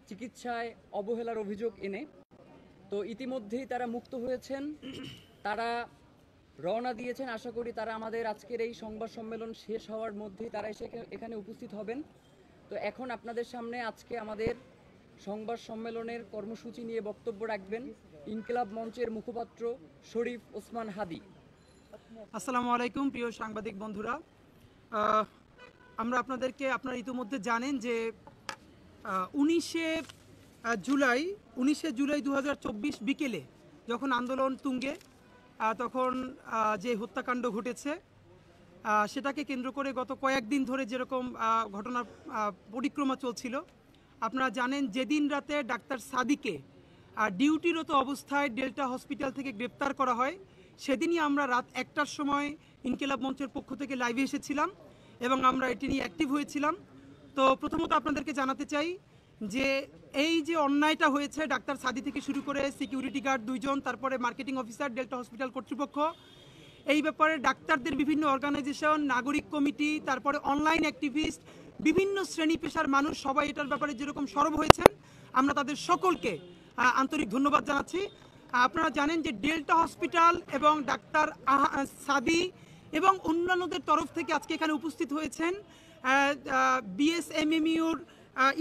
চিকিৎসায় অবহেলার অভিযোগ এনে। তো ইতিমধ্যেই তারা মুক্ত হয়েছেন, তারা রওনা দিয়েছেন। আশা করি তারা আমাদের আজকের এই সংবাদ সম্মেলন শেষ হওয়ার মধ্যেই তারা এসে এখানে উপস্থিত হবেন। তো এখন আপনাদের সামনে আজকে আমাদের সংবাদ সম্মেলনের কর্মসূচি নিয়ে বক্তব্য রাখবেন ইনকিলাব মঞ্চের মুখপাত্র শরীফ ওসমান হাদি। আসসালামু আলাইকুম প্রিয় সাংবাদিক বন্ধুরা, আমরা আপনারা ইতিমধ্যে জানেন যে 19শে জুলাই 2024 বিকেলে যখন আন্দোলন তুঙ্গে তখন যে হত্যাকাণ্ড ঘটেছে সেটাকে কেন্দ্র করে গত কয়েকদিন ধরে যেরকম ঘটনার পরিক্রমা চলছিল, আপনারা জানেন যেদিন রাতে ডাক্তার সাদিকে ডিউটিরত অবস্থায় ডেল্টা হসপিটাল থেকে গ্রেপ্তার করা হয়, সেদিনই আমরা রাত 1টার সময় ইনকিলাব মঞ্চের পক্ষ থেকে লাইভে এসেছিলাম এবং আমরা এটি নিয়ে অ্যাক্টিভ হয়েছিলাম। তো প্রথমত আপনাদেরকে জানাতে চাই যে এই যে অন্যায়টা হয়েছে, ডাক্তার সাদি থেকে শুরু করে সিকিউরিটি গার্ড 2 জন, তারপরে মার্কেটিং অফিসার, ডেল্টা হসপিটাল কর্তৃপক্ষ, এই ব্যাপারে ডাক্তারদের বিভিন্ন অর্গানাইজেশন, নাগরিক কমিটি, তারপরে অনলাইন অ্যাক্টিভিস্ট, বিভিন্ন শ্রেণী পেশার মানুষ সবাই এটার ব্যাপারে যেরকম সরব হয়েছেন, আমরা তাদের সকলকে আন্তরিক ধন্যবাদ জানাচ্ছি। আপনারা জানেন যে ডেল্টা হসপিটাল এবং ডাক্তার সাদি এবং অন্যান্যদের তরফ থেকে আজকে এখানে উপস্থিত হয়েছেন বিএসএমএমইউর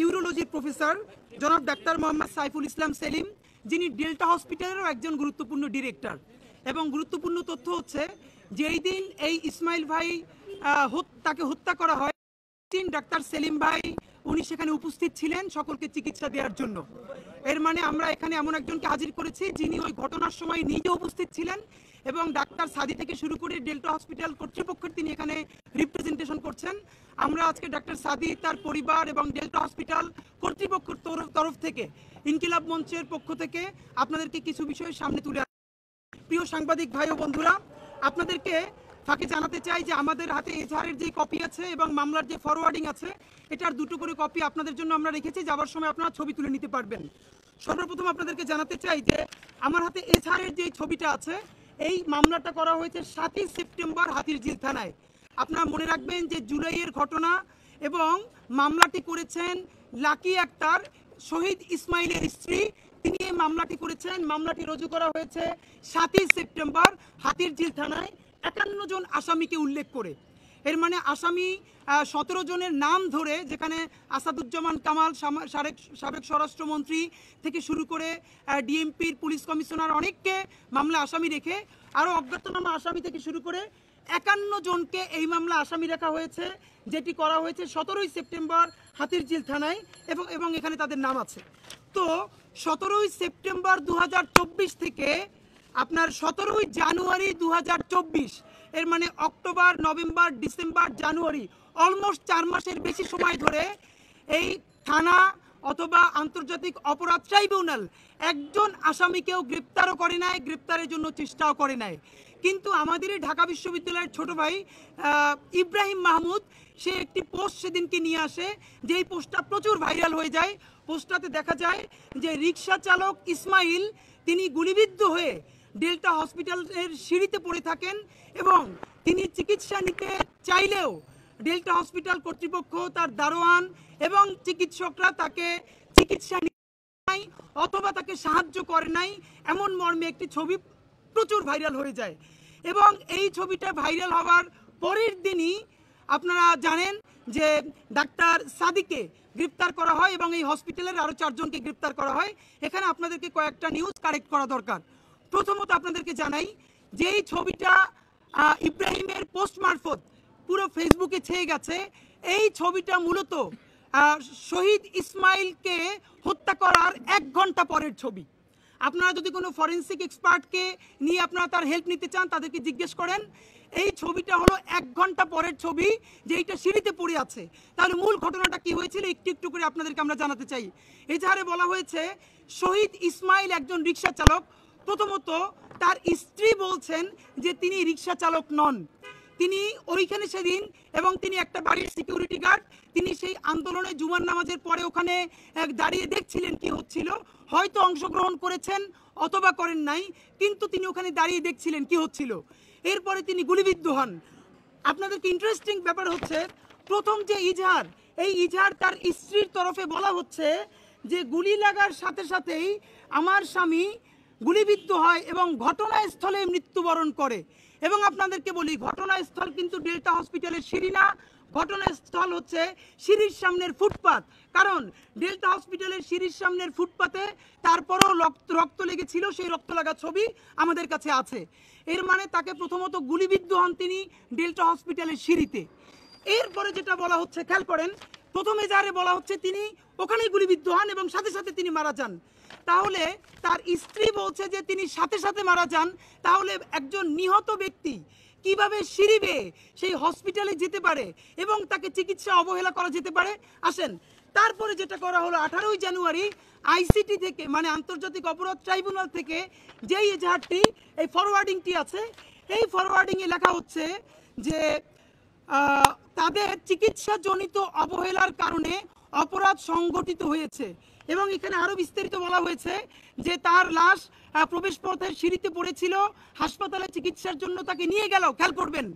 ইউরোলজির প্রফেসর জনাব ডাক্তার মোহাম্মদ সাইফুল ইসলাম সেলিম, যিনি ডেল্টা হসপিটালেরও একজন গুরুত্বপূর্ণ ডিরেক্টর। এবং গুরুত্বপূর্ণ তথ্য হচ্ছে যে এই দিন এই ইসমাইল ভাই তাকে হত্যা করা হয়, ডাক্তার সেলিম ভাই উনি সেখানে উপস্থিত ছিলেন সকলকে চিকিৎসা দেওয়ার জন্য। এর মানে আমরা এখানে এমন একজনকে হাজির করেছি যিনি ওই ঘটনার সময় নিজে উপস্থিত ছিলেন এবং ডাক্তার সাদি থেকে শুরু করে ডেল্টা হসপিটাল কর্তৃপক্ষের তিনি এখানে রিপ্রেজেন্টেশন করছেন। আমরা আজকে ডাক্তার সাদি, তার পরিবার এবং ডেল্টা হসপিটাল কর্তৃপক্ষের তরফ থেকে ইনকিলাব মঞ্চের পক্ষ থেকে আপনাদেরকে কিছু বিষয় সামনে তুলে। প্রিয় সাংবাদিক ভাই ও বন্ধুরা, আপনাদেরকে ফাঁকে জানাতে চাই যে আমাদের হাতে এজাহারের যে কপি আছে এবং মামলার যে ফরওয়ার্ডিং আছে, এটার 2টো করে কপি আপনাদের জন্য আমরা রেখেছি, যাওয়ার সময় আপনারা ছবি তুলে নিতে পারবেন। সর্বপ্রথম আপনাদেরকে জানাতে চাই যে আমার হাতে এজাহারের যে ছবিটা আছে, এই মামলাটা করা হয়েছে 7ই সেপ্টেম্বর হাতিরঝিল থানায়। আপনারা মনে রাখবেন যে জুলাইয়ের ঘটনা এবং মামলাটি করেছেন লাকি আক্তার, শহীদ ইসমাইলের স্ত্রী, তিনি এই মামলাটি করেছেন। মামলাটি রুজু করা হয়েছে 7ই সেপ্টেম্বর হাতিরঝিল থানায় 51 জন আসামিকে উল্লেখ করে। এর মানে আসামি 17 জনের নাম ধরে, যেখানে আসাদুজ্জামান কামাল সাবেক স্বরাষ্ট্রমন্ত্রী থেকে শুরু করে ডিএমপির পুলিশ কমিশনার অনেককে মামলা আসামি রেখে আরও অজ্ঞাতনামা আসামি থেকে শুরু করে 51 জনকে এই মামলা আসামি রাখা হয়েছে, যেটি করা হয়েছে 17ই সেপ্টেম্বর হাতিরঝিল থানায় এবং এখানে তাদের নাম আছে। তো 17ই সেপ্টেম্বর 2024 থেকে আপনার 17ই জানুয়ারি 2024, এর মানে অক্টোবর, নভেম্বর, ডিসেম্বর, জানুয়ারি, অলমোস্ট 4 মাসের বেশি সময় ধরে এই থানা অথবা আন্তর্জাতিক অপরাধ ট্রাইব্যুনাল একজন আসামিকেও গ্রেপ্তারও করে নাই, গ্রেপ্তারের জন্য চেষ্টাও করে নাই। কিন্তু আমাদের ঢাকা বিশ্ববিদ্যালয়ের ছোট ভাই ইব্রাহিম মাহমুদ, সে একটি পোস্ট সেদিনকে নিয়ে আসে, যেই পোস্টটা প্রচুর ভাইরাল হয়ে যায়। পোস্টটাতে দেখা যায় যে রিক্সা চালক ইসমাইল তিনি গুলিবিদ্ধ হয়ে ডেল্টা হসপিটালের সিঁড়িতে পড়ে থাকেন এবং তিনি চিকিৎসা নিতে চাইলেও ডেল্টা হসপিটাল কর্তৃপক্ষ, তার দারোয়ান এবং চিকিৎসকরা তাকে চিকিৎসা নাই অথবা তাকে সাহায্য করে নাই, এমন মর্মে একটি ছবি প্রচুর ভাইরাল হয়ে যায়। এবং এই ছবিটা ভাইরাল হওয়ার পরের দিনই আপনারা জানেন যে ডাক্তার সাদিকে গ্রেপ্তার করা হয় এবং এই হসপিটালের আরও 4 জনকে গ্রেপ্তার করা হয়। এখানে আপনাদেরকে কয়েকটা নিউজ কারেক্ট করা দরকার। প্রথমত আপনাদেরকে জানাই যে এই ছবিটা ইব্রাহিমের পোস্ট মারফত পুরো ফেসবুকে ছেয়ে গেছে। এই ছবিটা মূলত শহীদ ইসমাইলকে হত্যা করার 1 ঘন্টা পরের ছবি। আপনারা যদি কোনো ফরেন্সিক এক্সপার্টকে নিয়ে আপনারা তার হেল্প নিতে চান, তাদেরকে জিজ্ঞেস করেন। এই ছবিটা হলো 1 ঘন্টা পরের ছবি, যে এইটা সিঁড়িতে পড়ে আছে। তাহলে মূল ঘটনাটা কি হয়েছিল একটু একটু করে আপনাদেরকে আমরা জানাতে চাই। এজাহারে বলা হয়েছে শহীদ ইসমাইল একজন রিক্সা চালক। প্রথমত তার স্ত্রী বলছেন যে তিনি রিক্সা চালক নন, তিনি ওইখানে সেদিন এবং তিনি একটা বাড়ির সিকিউরিটি গার্ড। তিনি সেই আন্দোলনে জুমার নামাজের পরে ওখানে দাঁড়িয়ে দেখছিলেন কি হচ্ছিল, হয়তো অংশগ্রহণ করেছেন অথবা করেন নাই, কিন্তু তিনি ওখানে দাঁড়িয়ে দেখছিলেন কি হচ্ছিল। এরপরে তিনি গুলিবিদ্ধ হন। আপনাদেরকে ইন্টারেস্টিং ব্যাপার হচ্ছে, প্রথম যে ইজহার, এই ইজহার তার স্ত্রীর তরফে বলা হচ্ছে যে গুলি লাগার সাথে সাথেই আমার স্বামী গুলিবিদ্ধ হয় এবং ঘটনাস্থলে মৃত্যুবরণ করে। এবং আপনাদেরকে বলি, ঘটনাস্থল কিন্তু ডেল্টা হসপিটালের সিঁড়ি না, ঘটনাস্থল হচ্ছে সিঁড়ির সামনের ফুটপাত। কারণ ডেল্টা হসপিটালের সিঁড়ির সামনের ফুটপাতে তারপরেও রক্ত লেগেছিল, সেই রক্ত লাগা ছবি আমাদের কাছে আছে। এর মানে তাকে প্রথমত গুলিবিদ্ধ হন তিনি ডেল্টা হসপিটালের সিঁড়িতে। এরপরে যেটা বলা হচ্ছে, খেয়াল করেন, প্রথমে যারে বলা হচ্ছে তিনি ওখানেই গুলিবিদ্ধ হন এবং সাথে সাথে তিনি মারা যান। তাহলে তার স্ত্রী বলছে যে তিনি সাথে সাথে মারা যান। তাহলে একজন নিহত ব্যক্তি কিভাবে সিঁড়ি বেয়ে সেই হসপিটালে যেতে পারে এবং তাকে চিকিৎসা অবহেলা করা যেতে পারে? আসেন, তারপরে যেটা করা হলো, 18 জানুয়ারি আইসিটি থেকে, মানে আন্তর্জাতিক অপরাধ ট্রাইব্যুনাল থেকে যেই এজাহারটি, এই ফরওয়ার্ডিংটি আছে, এই ফরওয়ার্ডিংয়ে লেখা হচ্ছে যে তাদের চিকিৎসাজনিত অবহেলার কারণে অপরাধ সংঘটিত হয়েছে। এবং এখানে আরো বিস্তারিত বলা হয়েছে যে তার লাশ প্রবেশ পথের সিঁড়িতে পড়েছিল, হাসপাতালে চিকিৎসার জন্য তাকে নিয়ে গেল। খেয়াল করবেন,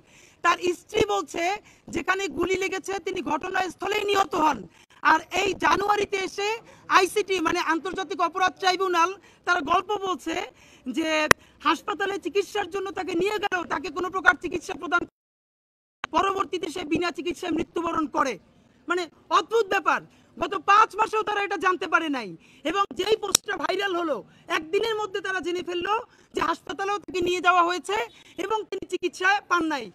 তার স্ত্রী বলছে যেখানে গুলি লেগেছে তিনি ঘটনাস্থলেই নিহত হন। আর এই জানুয়ারিতে এসে আইসিটি মানে আন্তর্জাতিক অপরাধ ট্রাইব্যুনাল তার গল্প বলছে যে হাসপাতালে চিকিৎসার জন্য তাকে নিয়ে গেল, তাকে কোনো প্রকার চিকিৎসা প্রদান, পরবর্তীতে সে বিনা চিকিৎসায় মৃত্যুবরণ করে। মানে অদ্ভুত ব্যাপার, গত 5 মাসেও তারা এটা জানতে পারে নাই। এবং যেই পোস্টটা ভাইরাল হলো, একদিনের মধ্যে তারা জেনে ফেললো যে হাসপাতালেও তাকে নিয়ে যাওয়া হয়েছে এবং তিনি চিকিৎসা পান নাই।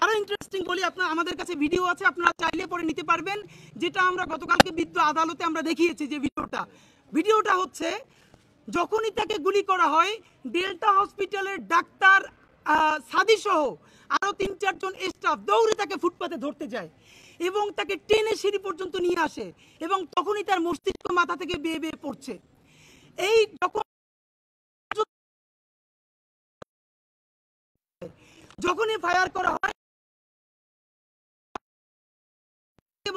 আরো ইন্টারেস্টিং বলি, আপনার আমাদের কাছে ভিডিও আছে, আপনারা চাইলে পরে নিতে পারবেন, যেটা আমরা গতকালকে বিদ্যুৎ আদালতে আমরা দেখিয়েছি। যে ভিডিওটা হচ্ছে যখনই তাকে গুলি করা হয়, ডেল্টা হসপিটালের ডাক্তার সাদি সহ আরো 3-4 জন স্টাফ দৌড়ে তাকে ফুটপাতে ধরতে যায় এবং তাকে টেনে সিঁড়ি পর্যন্ত নিয়ে আসে এবং তখনই তার মস্তিষ্ক মাথা থেকে বেয়ে বেয়ে পড়ছে। এই যখনই ফায়ার করা হয়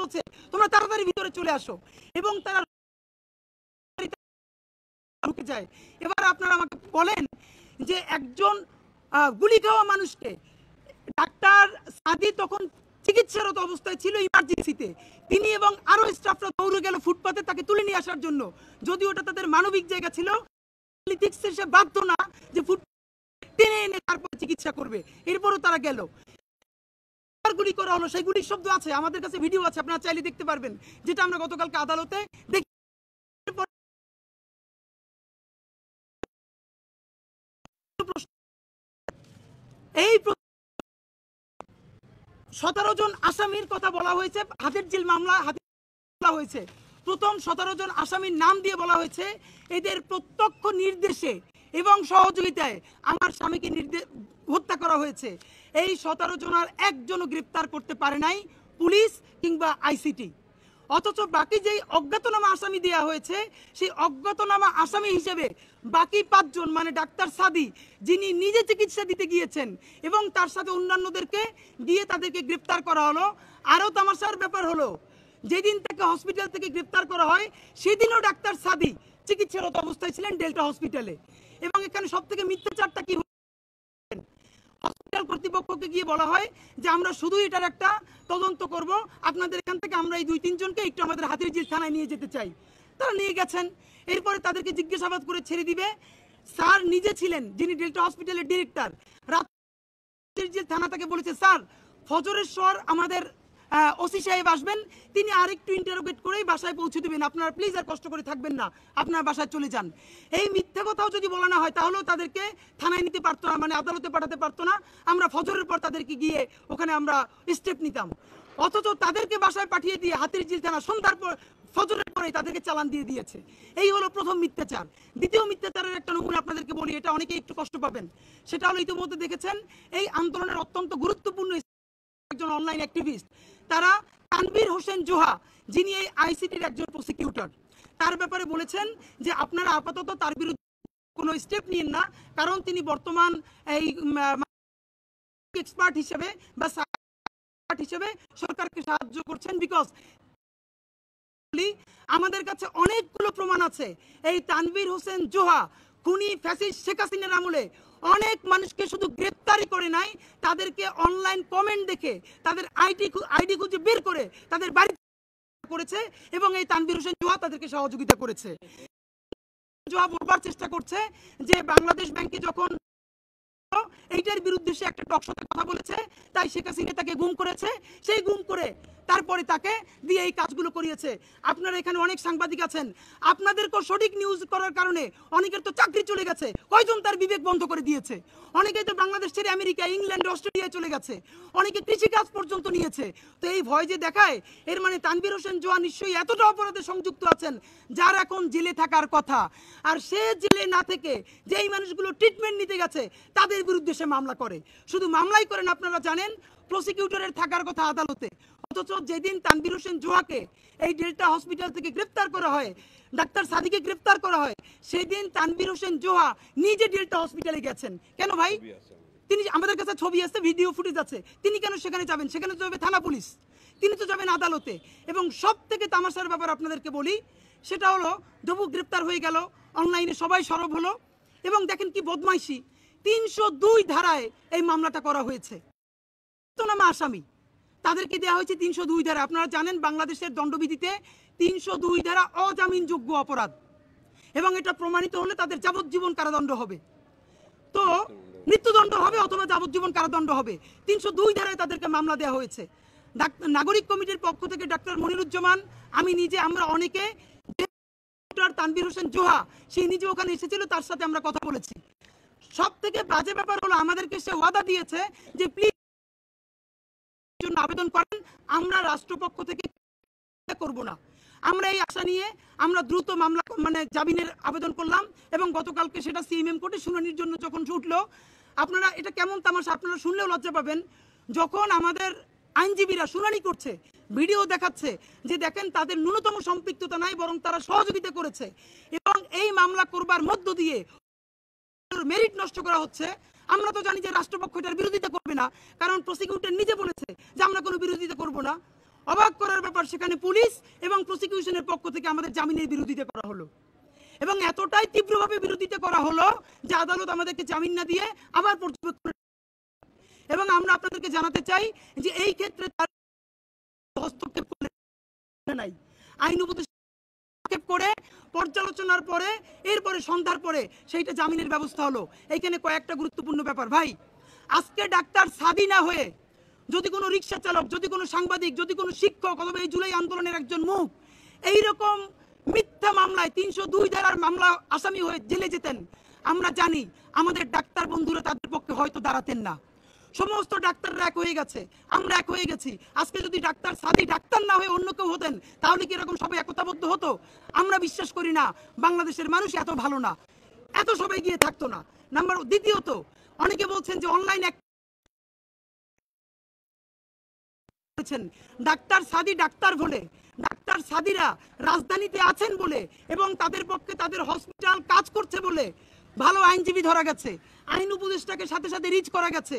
বলছে তোমরা তাড়াতাড়ি ভিতরে চলে আসো এবং তারা ঢুকে যায়। এবার আপনারা আমাকে বলেন যে একজন গুলি খাওয়া মানুষকে, ডাক্তার সাদি তখন চিকিৎসারত অবস্থায় ছিল ইমার্জেন্সিতে, তিনি এবং আরো স্টাফরা দৌড়ে গেল ফুটপাতে তাকে তুলে নিয়ে আসার জন্য। যদি ওটা তাদের মানবিক জায়গা ছিল, সে বাধ্য না যে ফুট টেনে এনে তারপর চিকিৎসা করবে, এরপরও তারা গেল। গুলি করা হলো, সেই গুলির শব্দ আছে, আমাদের কাছে ভিডিও আছে, আপনারা চাইলে দেখতে পারবেন, যেটা আমরা গতকালকে আদালতে দেখি। এই 17 জন আসামির কথা বলা হয়েছে, হাতের জিল মামলা হয়েছে। প্রথম 17 জন আসামির নাম দিয়ে বলা হয়েছে এদের প্রত্যক্ষ নির্দেশে এবং সহযোগিতায় আমার স্বামীকে হত্যা করা হয়েছে। এই 17 জনের একজনও গ্রেফতার করতে পারে নাই পুলিশ কিংবা আইসিটি। অথচ বাকি যেই অজ্ঞাতনামা আসামি দেওয়া হয়েছে, সেই অজ্ঞাতনামা আসামি হিসেবে বাকি 5 জন, মানে ডাক্তার সাদি যিনি নিজে চিকিৎসা দিতে গিয়েছেন এবং তার সাথে অন্যান্যদেরকে দিয়ে তাদেরকে গ্রেফতার করা হলো। আরও তামাশার ব্যাপার হলো, যেদিন তাকে হসপিটাল থেকে গ্রেফতার করা হয় সেদিনও ডাক্তার সাদি চিকিৎসারত অবস্থায় ছিলেন ডেল্টা হসপিটালে। এবং এখানে সব থেকে মিথ্যাচারটা কি, হসপিটাল কর্তৃপক্ষকে গিয়ে বলা হয় যে আমরা শুধু এটার একটা তদন্ত করব, আপনাদের এখান থেকে আমরা এই 2-3 জনকে একটু আমাদের হাতিরঝিল থানায় নিয়ে যেতে চাই। তারা নিয়ে গেছেন, এরপরে তাদেরকে জিজ্ঞাসাবাদ করে ছেড়ে দিবে। স্যার নিজে ছিলেন, যিনি ডেল্টা হসপিটালের ডিরেক্টর, হাতিরঝিল থানা তাকে বলেছে স্যার ফজরের স্বর আমাদের ওসি সাহেব আসবেন, তিনি আরেকটু ইন্টারোগেট করেই বাসায় পৌঁছে দেবেন, আপনারা প্লিজ আর কষ্ট করে থাকবেন না, আপনার বাসায় চলে যান। এই মিথ্যা কথাও যদি বলা না হয় তাহলেও তাদেরকে থানায় নিতে পারতো না, মানে আদালতে পাঠাতে পারতো না। আমরা ফজরের পর তাদেরকে গিয়ে ওখানে আমরা স্টেপ নিতাম। অথচ তাদেরকে বাসায় পাঠিয়ে দিয়ে হাতিরঝিল থানা সন্ধ্যার পর ফজরের পরে তাদেরকে চালান দিয়ে দিয়েছে। এই হলো প্রথম মিথ্যাচার। দ্বিতীয় মিথ্যাচারের একটা নমুনা আপনাদেরকে বলি, এটা অনেকে একটু কষ্ট পাবেন। সেটা হলো, ইতিমধ্যে দেখেছেন এই আন্দোলনের অত্যন্ত গুরুত্বপূর্ণ একজন অনলাইন অ্যাক্টিভিস্ট, তারা তানভীর হোসেন জোহা, যিনি এই আইসিটির একজন প্রসিকিউটর, তার ব্যাপারে বলেছেন যে আপনারা আপাতত তার বিরুদ্ধে কোনো স্টেপ নিন না, কারণ তিনি বর্তমান এই এক্সপার্ট হিসেবে বা হিসেবে সরকারকে সাহায্য করছেন। বিকজ আমাদের কাছে অনেকগুলো প্রমাণ আছে, এই তানভীর হোসেন জোহা খুনি ফ্যাসিস্ট শেখ হাসিনার আমলে অনেক মানুষকে শুধু গ্রেপ্তারি করে নাই, তাদেরকে অনলাইন কমেন্ট দেখে তাদের আইডি খুঁজে বের করে তাদের বাড়ি করেছে এবং এই তানভীর হোসেন জোহা তাদেরকে সহযোগিতা করেছে। জোহা বলবার চেষ্টা করছে যে বাংলাদেশ ব্যাংকে যখন এইটার বিরুদ্ধে সে একটা টকশোতে কথা বলেছে, তাই শেখ হাসিনা তাকে গুম করেছে, সেই গুম করে তারপরে তাকে দিয়ে এই কাজগুলো করিয়েছে। আপনারা এখানে অনেক সাংবাদিক আছেন, আপনাদেরকেও সঠিক নিউজ করার কারণে অনেকের তো চাকরি চলে গেছে, কয়জন তার বিবেক বন্ধ করে দিয়েছে, অনেকেই তো বাংলাদেশ ছেড়ে আমেরিকা, ইংল্যান্ড, অস্ট্রেলিয়ায় চলে গেছে, অনেকে কৃষিকাজ পর্যন্ত নিয়েছে। তো এই ভয় যে দেখায়, এর মানে তানভীর হোসেন জোহা নিশ্চয়ই এতটা অপরাধে সংযুক্ত আছেন যার এখন জেলে থাকার কথা। আর সে জেলে না থেকে যেই মানুষগুলো ট্রিটমেন্ট নিতে গেছে তাদের বিরুদ্ধে সে মামলা করে। শুধু মামলাই করেন, আপনারা জানেন প্রসিকিউটরের থাকার কথা আদালতে, অথচ যেদিন তানভীর হোসেন জোহাকে এই ডেল্টা হসপিটাল থেকে গ্রেফতার করা হয়, ডাক্তার সাদিকে গ্রেফতার করা হয়, সেদিন তানভীর হোসেন জোহা নিজে ডেল্টা হসপিটালে গেছেন। কেন ভাই? তিনি, আমাদের কাছে ছবি আছে, ভিডিও ফুটেজ আছে, তিনি কেন সেখানে যাবেন? সেখানে তো যাবে থানা পুলিশ, তিনি তো যাবেন আদালতে। এবং সব থেকে তামাশার ব্যাপার আপনাদেরকে বলি, সেটা হলো ডবু গ্রেফতার হয়ে গেল, অনলাইনে সবাই সরব হলো, এবং দেখেন কি বদমাইশি, 302 ধারায় এই মামলাটা করা হয়েছে। তো নামা আসামি তাদেরকে দেওয়া হয়েছে 302 ধারা। আপনারা জানেন বাংলাদেশের দণ্ডবিধিতে 302 ধারা অজামিনযোগ্য অপরাধ, এবং এটা প্রমাণিত হলে তাদের যাবজ্জীবন কারাদণ্ড হবে, তো মৃত্যুদণ্ড হবে অথবা যাবজ্জীবন কারাদণ্ড হবে। 302 ধারায় তাদেরকে মামলা দেওয়া হয়েছে। নাগরিক কমিটির পক্ষ থেকে ডাক্তার মনিরুজ্জামান, আমি নিজে, আমরা অনেকে, তানভীর হোসেন জোহা সে নিজে ওখানে এসেছিল, তার সাথে আমরা কথা বলেছি। সব থেকে বাজে ব্যাপার হলো আমাদেরকে সে ওয়াদা দিয়েছে যে প্লিজ জন্য আবেদন করেন, আমরা রাষ্ট্রপক্ষ থেকে করব না। আমরা এই আশা নিয়ে আমরা দ্রুত মামলা জামিনের আবেদন করলাম, এবং গতকালকে সেটা সিএমএম কোর্টে শুনানির জন্য যখন উঠলো, আপনারা এটা কেমন তামাশা, আপনারা শুনলেও লজ্জা পাবেন, যখন আমাদের আইনজীবীরা শুনানি করছে, ভিডিও দেখাচ্ছে যে দেখেন তাদের ন্যূনতম সম্পৃক্ততা নাই, বরং তারা সহযোগিতা করেছে, এবং এই মামলা করবার মধ্য দিয়ে মেরিট নষ্ট করা হচ্ছে। আমরা তো জানি যে রাষ্ট্রপক্ষ এটার বিরোধিতা করবে না, কারণ প্রসিকিউটর নিজে বলেছে যে আমরা কোনো বিরোধিতা করব না। অবাক করার ব্যাপার, সেখানে পুলিশ এবং প্রসিকিউশনের পক্ষ থেকে আমাদের জামিনের বিরোধিতা করা হলো, এবং এতটাই তীব্রভাবে বিরোধিতা করা হলো যে আদালত আমাদেরকে জামিন না দিয়ে আবার পর্যবেক্ষণ। এবং আমরা আপনাদেরকে জানাতে চাই যে এই ক্ষেত্রে তার হস্তক্ষেপ করে নাই, আইন উপদেশ করে পর্যালোচনার পরে এরপরে সন্ধ্যার পরে সেইটা জামিনের ব্যবস্থা হলো। এইখানে কয়েকটা গুরুত্বপূর্ণ ব্যাপার ভাই, আজকে ডাক্তার সাদি না হয়ে যদি কোনো রিক্সা চালক, যদি কোনো সাংবাদিক, যদি কোনো শিক্ষক অথবা এই জুলাই আন্দোলনের একজন মুখ এইরকম মিথ্যা মামলায় 302 ধারার মামলা আসামি হয়ে জেলে যেতেন, আমরা জানি আমাদের ডাক্তার বন্ধুরা তাদের পক্ষে হয়তো দাঁড়াতেন না। সমস্ত ডাক্তাররা এক হয়ে গেছে, আমরা এক হয়ে গেছি। আজকে যদি ডাক্তার সাদি ডাক্তার না হয়ে অন্য কেউ হতেন, তাহলে কি এরকম সবাই একতাবদ্ধ হতো? আমরা বিশ্বাস করি না বাংলাদেশের মানুষ এত ভালো না, এত সবাই গিয়ে থাকতো না। নাম্বার দ্বিতীয়ত, অনেকে বলছেন যে অনলাইন ডাক্তার সাদি ডাক্তার বলে, ডাক্তার সাদিরা রাজধানীতে আছেন বলে এবং তাদের পক্ষে তাদের হসপিটাল কাজ করছে বলে ভালো আইনজীবী ধরা গেছে, আইন উপদেষ্টাকে সাথে সাথে রিচ করা গেছে,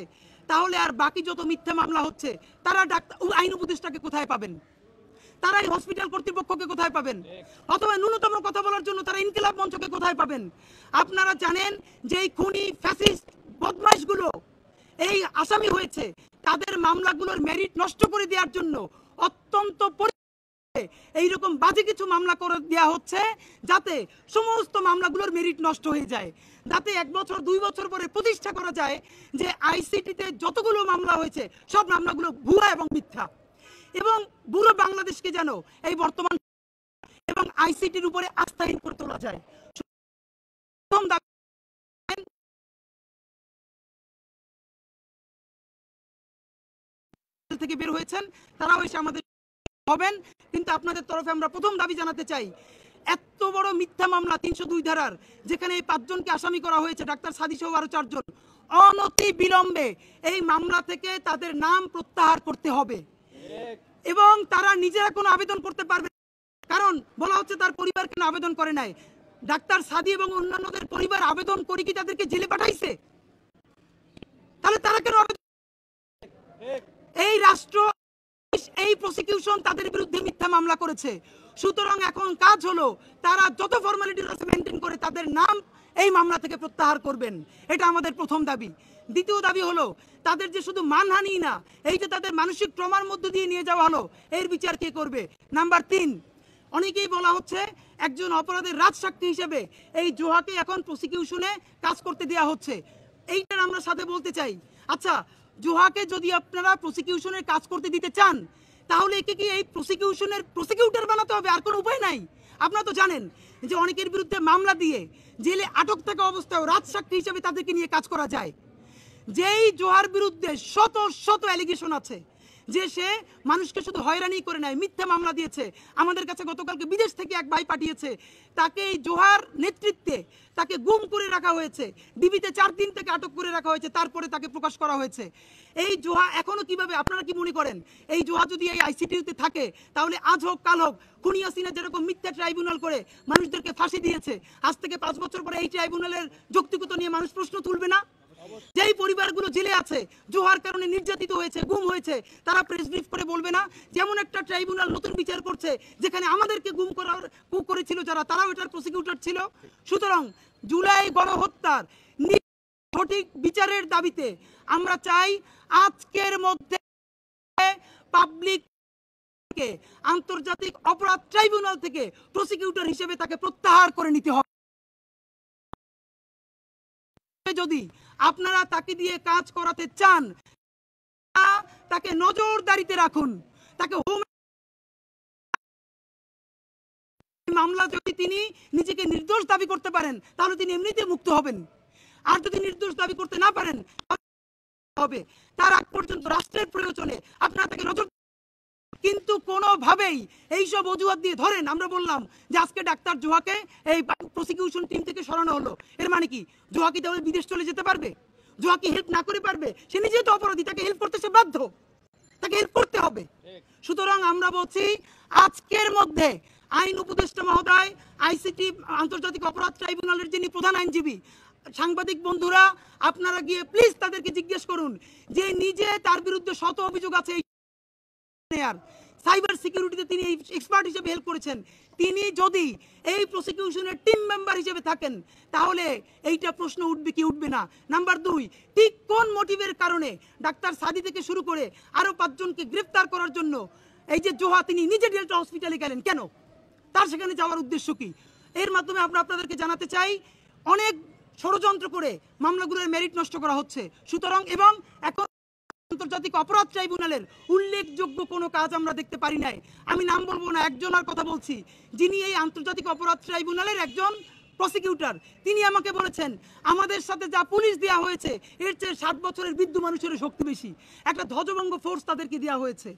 তাহলে আর বাকি যত মিথ্যা মামলা হচ্ছে তারা আইন উপদেষ্টাকে কোথায় পাবেন? তারা এই হসপিটাল কর্তৃপক্ষকে কোথায় পাবেন? অথবা ন্যূনতম কথা বলার জন্য তারা ইনকিলাব মঞ্চকে কোথায় পাবেন? আপনারা জানেন যে এই খুনি ফ্যাসিস্ট বদমাইশগুলো এই আসামি হয়েছে, তাদের মামলাগুলোর মেরিট নষ্ট করে দেওয়ার জন্য অত্যন্ত এইরকম বাজে কিছু মামলা করে দেওয়া হচ্ছে, যাতে সমস্ত মামলাগুলোর মেরিট নষ্ট হয়ে যায়, যাতে 1 বছর 2 বছর পরে প্রতিষ্ঠা করা যায় যে আইসিটিতে যতগুলো মামলা হয়েছে সব মামলাগুলো ভুয়া এবং মিথ্যা, এবং পুরো বাংলাদেশকে যেন এই বর্তমান এবং আইসিটির উপরে আস্থাহীন করে তোলা যায়। থেকে বের হয়েছেন তারাও এসে আমাদের হবেন, কিন্তু আপনাদের তরফে আমরা প্রথম দাবি জানাতে চাই, এত বড় মিথ্যা মামলা 302 ধারার, যেখানে এই 5 জনকে আসামি করা হয়েছে, ডাক্তার সাদি সহ আরো 4 জন, অনতি বিলম্বে এই মামলা থেকে তাদের নাম প্রত্যাহার করতে হবে, এবং তারা নিজেরা কোনো আবেদন করতে পারবে, কারণ বলা হচ্ছে তার পরিবার কেন আবেদন করে নাই। ডাক্তার সাদি এবং অন্যান্যদের পরিবার আবেদন করে কি তাদেরকে জেলে পাঠাইছে? তাহলে তারা কেন আবেদন? এই রাষ্ট্র, এই প্রসিকিউশন তাদের বিরুদ্ধে মিথ্যা মামলা করেছে। সুতরাং এখন কাজ হলো তারা যত ফর্মালিটি আছে মেনটেন করে তাদের নাম এই মামলা থেকে প্রত্যাহার করবেন, এটা আমাদের প্রথম দাবি। দ্বিতীয় দাবি হলো তাদের যে শুধু মানহানি না, এই যে তাদের মানসিক ট্রমার মধ্য দিয়ে নিয়ে যাওয়া হলো, এর বিচার কে করবে? নাম্বার 3, অনেকেই বলা হচ্ছে একজন অপরাধের রাজসাক্ষী হিসেবে এই জোহাকে এখন প্রসিকিউশনে কাজ করতে দেওয়া হচ্ছে। এইটার আমরা সাথে বলতে চাই, আচ্ছা জোহাকে যদি আপনারা প্রসিকিউশনের কাজ করতে দিতে চান, তাহলে একে কি এই প্রসিকিউশনের প্রসিকিউটর বানাতে হবে? আর কোনো উপায় নাই। আপনারা তো জানেন যে অনেকের বিরুদ্ধে মামলা দিয়ে জেলে আটক থাকা অবস্থায় রাজসাক্ষী হিসেবে তাদেরকে নিয়ে কাজ করা যায়। যেই জোহার বিরুদ্ধে শত শত অ্যালিগেশন আছে, যে সে মানুষকে শুধু হয়রানি করে নেয়, মিথ্যা মামলা দিয়েছে। আমাদের কাছে গতকালকে বিদেশ থেকে এক ভাই পাঠিয়েছে, তাকে এই জোহার নেতৃত্বে তাকে গুম করে রাখা হয়েছে, ডিবিতে 4 দিন থেকে আটক করে রাখা হয়েছে, তারপরে তাকে প্রকাশ করা হয়েছে। এই জোহা এখনো কিভাবে, আপনারা কি মনে করেন এই জোহা যদি এই আইসিটিউতে থাকে, তাহলে আজ হোক কাল হোক খুনি হাসিনা যেরকম মিথ্যা ট্রাইব্যুনাল করে মানুষদেরকে ফাঁসি দিয়েছে, আজ থেকে 5 বছর পরে এই ট্রাইব্যুনালের যৌক্তিকতা নিয়ে মানুষ প্রশ্ন তুলবে না? যেই পরিবারগুলো জেলে আছে, জোহার কারণে নির্যাতিত হয়েছে, গুম হয়েছে, তারা প্রেস ব্রিফ করে বলবে না যেমন একটা ট্রাইব্যুনাল নতুন বিচার করছে যেখানে আমাদেরকে গুম করেছিল যারা, তারাও এটার প্রসিকিউটর ছিল? সুতরাং জুলাই গণহত্যার সঠিক বিচারের দাবিতে আমরা চাই আজকের মধ্যে পাবলিককে আন্তর্জাতিক অপরাধ ট্রাইব্যুনাল থেকে প্রসিকিউটর হিসেবে তাকে প্রত্যাহার করে নিতে হবে। যদি আপনারা তাকে দিয়ে কাজ করাতে চান, তাকে নজরদারিতে রাখুন, তাকে মামলা যদি তিনি নিজেকে নির্দোষ দাবি করতে পারেন, তাহলে তিনি এমনিতে মুক্ত হবেন। আর যদি নির্দোষ দাবি করতে না পারেন হবে, তার আগ পর্যন্ত রাষ্ট্রের প্রয়োজনে আপনারা তাকে নজর। কিন্তু কোনোভাবেই এইসব অজুহাত দিয়ে ধরেন, আমরা বললাম যে আজকে ডাক্তার জোহাকে এই প্রসিকিউশন টিম থেকে সরানো হলো, এর মানে কি জোহা কি তাহলে বিদেশ চলে যেতে পারবে? জোহা কি হেল্প না করে পারবে? সে নিজেই তো অপরাধী, তাকে হেল্প করতে সে বাধ্য, তাকে হেল্প করতে হবে। সুতরাং আমরা বলছি আজকের মধ্যে আইন উপদেষ্টা মহোদয়, আইসিটি আন্তর্জাতিক অপরাধ ট্রাইব্যুনালের যিনি প্রধান আইনজীবী, সাংবাদিক বন্ধুরা আপনারা গিয়ে প্লিজ তাদেরকে জিজ্ঞেস করুন যে নিজে তার বিরুদ্ধে শত অভিযোগ আছে, সাইবার সিকিউরিটিতে তিনি এক্সপার্ট হিসেবে হেল্প করেছেন, তিনি যদি এই প্রসিকিউশনের টিম মেম্বার হিসেবে থাকেন, তাহলে এইটা প্রশ্ন উঠবে কি উঠবে না? নাম্বার 2, ঠিক কোন মোটিভের কারণে ডাক্তার সাদি থেকে শুরু করে আরো 5 জনকে গ্রেফতার করার জন্য এই যে জোহা তিনি নিজে ডেল্টা হসপিটালে গেলেন, কেন? তার সেখানে যাওয়ার উদ্দেশ্য কি? এর মাধ্যমে আমরা আপনাদেরকে জানাতে চাই অনেক ষড়যন্ত্র করে মামলাগুলোর মেরিট নষ্ট করা হচ্ছে। সুতরাং এবং এখন আন্তর্জাতিক অপরাধ ট্রাইব্যুনালের উল্লেখযোগ্য কোনো কাজ আমরা দেখতে পারি নাই। আমি নাম বলবো না, একজনের কথা বলছি যিনি এই আন্তর্জাতিক অপরাধ ট্রাইব্যুনালের একজন প্রসিকিউটর, তিনি আমাকে বলেছেন আমাদের সাথে যা পুলিশ দেওয়া হয়েছে এর চেয়ে 60 বছরের বৃদ্ধ মানুষের শক্তি বেশি, একটা ধ্বজভঙ্গ ফোর্স তাদেরকে দেওয়া হয়েছে,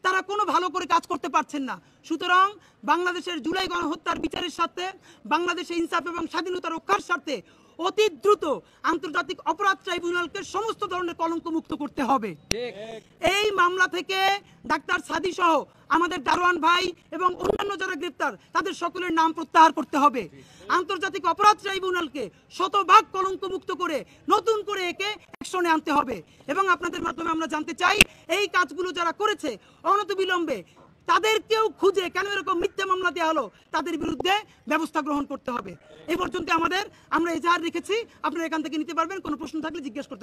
তারা কোনো ভালো করে কাজ করতে পারছেন না। সুতরাং বাংলাদেশের জুলাই গণহত্যার বিচারের সাথে, বাংলাদেশে ইনসাফ এবং স্বাধীনতা রক্ষার স্বার্থে অতি দ্রুত আন্তর্জাতিক অপরাধ ট্রাইব্যুনালকে সমস্ত ধরনের কলঙ্ক মুক্ত করতে হবে। এই মামলা থেকে ডাক্তার সাদি সহ আমাদের দারোয়ান ভাই এবং অন্যান্য যারা গ্রেফতার তাদের সকলের নাম প্রত্যাহার করতে হবে। আন্তর্জাতিক অপরাধ ট্রাইব্যুনালকে শতভাগ কলঙ্ক মুক্ত করে নতুন করে একে অ্যাকশনে আনতে হবে। এবং আপনাদের মাধ্যমে আমরা জানতে চাই এই কাজগুলো যারা করেছে অনতিবিলম্বে তাদেরকেও খুঁজে কেন এরকম মিথ্যা মামলা দেওয়া হলো তাদের বিরুদ্ধে ব্যবস্থা গ্রহণ করতে হবে। এই পর্যন্ত আমরা এজাহার রেখেছি, আপনারা এখান থেকে নিতে পারবেন, কোনো প্রশ্ন থাকলে জিজ্ঞেস করতে